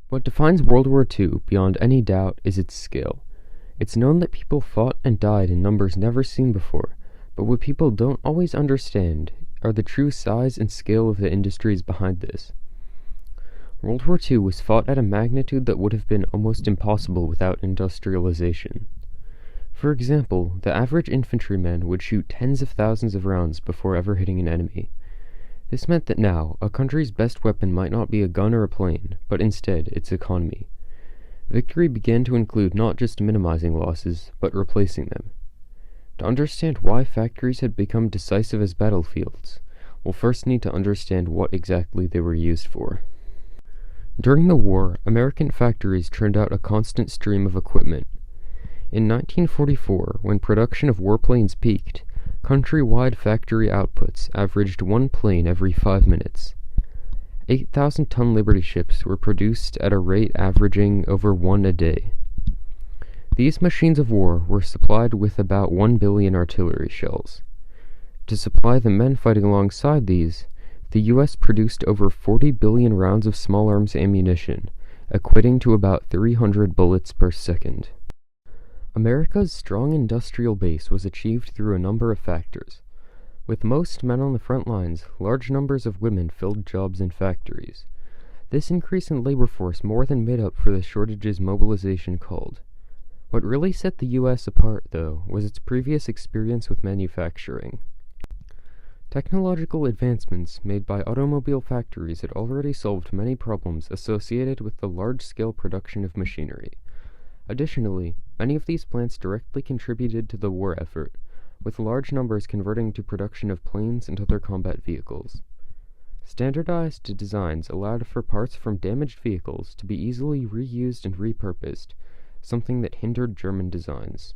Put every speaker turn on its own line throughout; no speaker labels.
What defines World War II, beyond any doubt, is its scale. It's known that people fought and died in numbers never seen before, but what people don't always understand are the true size and scale of the industries behind this. World War II was fought at a magnitude that would have been almost impossible without industrialization. For example, the average infantryman would shoot tens of thousands of rounds before ever hitting an enemy. This meant that now, a country's best weapon might not be a gun or a plane, but instead its economy. Victory began to include not just minimizing losses, but replacing them. To understand why factories had become decisive as battlefields, we'll first need to understand what exactly they were used for. During the war, American factories churned out a constant stream of equipment. In 1944, when production of warplanes peaked, countrywide factory outputs averaged one plane every 5 minutes. 8,000-ton Liberty ships were produced at a rate averaging over one a day. These machines of war were supplied with about 1 billion artillery shells. To supply the men fighting alongside these, the U.S. produced over 40 billion rounds of small arms ammunition, equating to about 300 bullets per second. America's strong industrial base was achieved through a number of factors. With most men on the front lines, large numbers of women filled jobs in factories. This increase in labor force more than made up for the shortages mobilization called. What really set the U.S. apart, though, was its previous experience with manufacturing. Technological advancements made by automobile factories had already solved many problems associated with the large-scale production of machinery. Additionally, many of these plants directly contributed to the war effort, with large numbers converting to production of planes and other combat vehicles. Standardized designs allowed for parts from damaged vehicles to be easily reused and repurposed, something that hindered German designs.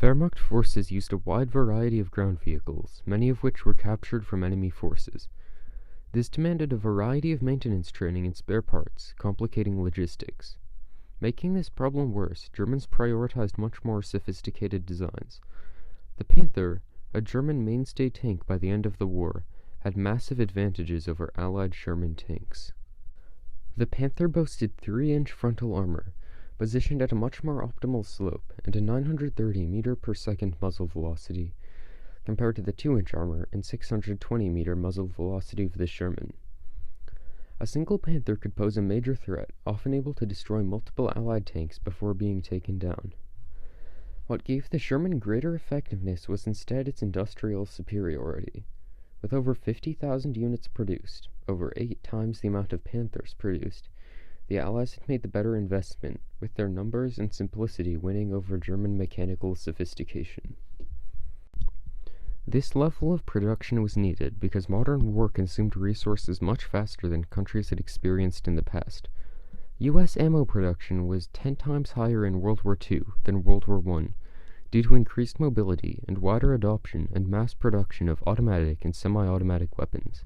Wehrmacht forces used a wide variety of ground vehicles, many of which were captured from enemy forces. This demanded a variety of maintenance training and spare parts, complicating logistics. Making this problem worse, Germans prioritized much more sophisticated designs. The Panther, a German mainstay tank by the end of the war, had massive advantages over Allied Sherman tanks. The Panther boasted 3-inch frontal armor, positioned at a much more optimal slope, and a 930 meter per second muzzle velocity, compared to the 2-inch armor and 620 meter muzzle velocity of the Sherman. A single Panther could pose a major threat, often able to destroy multiple Allied tanks before being taken down. What gave the Sherman greater effectiveness was instead its industrial superiority. With over 50,000 units produced, over 8 times the amount of Panthers produced, the Allies had made the better investment, with their numbers and simplicity winning over German mechanical sophistication. This level of production was needed because modern war consumed resources much faster than countries had experienced in the past. U.S. ammo production was 10 times higher in World War II than World War I, due to increased mobility and wider adoption and mass production of automatic and semi-automatic weapons.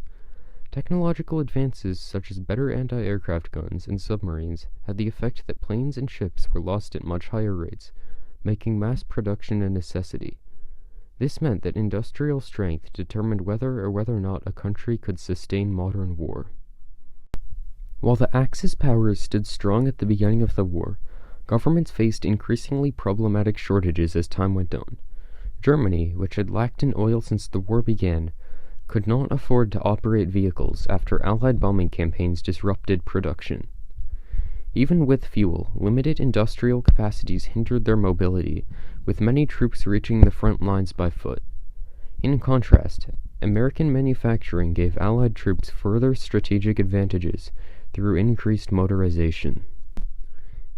Technological advances such as better anti-aircraft guns and submarines had the effect that planes and ships were lost at much higher rates, making mass production a necessity. This meant that industrial strength determined whether or not a country could sustain modern war. While the Axis powers stood strong at the beginning of the war, governments faced increasingly problematic shortages as time went on. Germany, which had lacked in oil since the war began, could not afford to operate vehicles after Allied bombing campaigns disrupted production. Even with fuel, limited industrial capacities hindered their mobility, with many troops reaching the front lines by foot. In contrast, American manufacturing gave Allied troops further strategic advantages through increased motorization.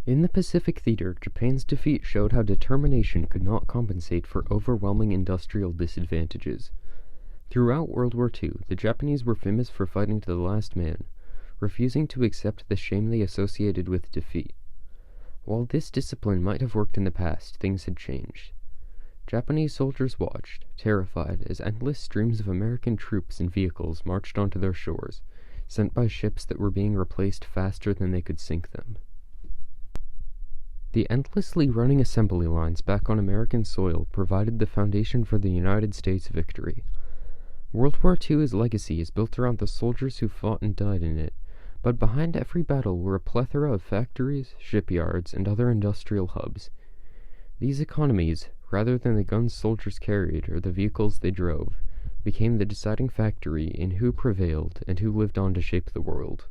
In the Pacific theater, Japan's defeat showed how determination could not compensate for overwhelming industrial disadvantages. Throughout World War II, the Japanese were famous for fighting to the last man, refusing to accept the shame they associated with defeat. While this discipline might have worked in the past, things had changed. Japanese soldiers watched, terrified, as endless streams of American troops and vehicles marched onto their shores, sent by ships that were being replaced faster than they could sink them. The endlessly running assembly lines back on American soil provided the foundation for the United States victory. World War II's legacy is built around the soldiers who fought and died in it, But behind every battle were a plethora of factories, shipyards, and other industrial hubs. These economies, rather than the guns soldiers carried or the vehicles they drove, became the deciding factor in who prevailed and who lived on to shape the world.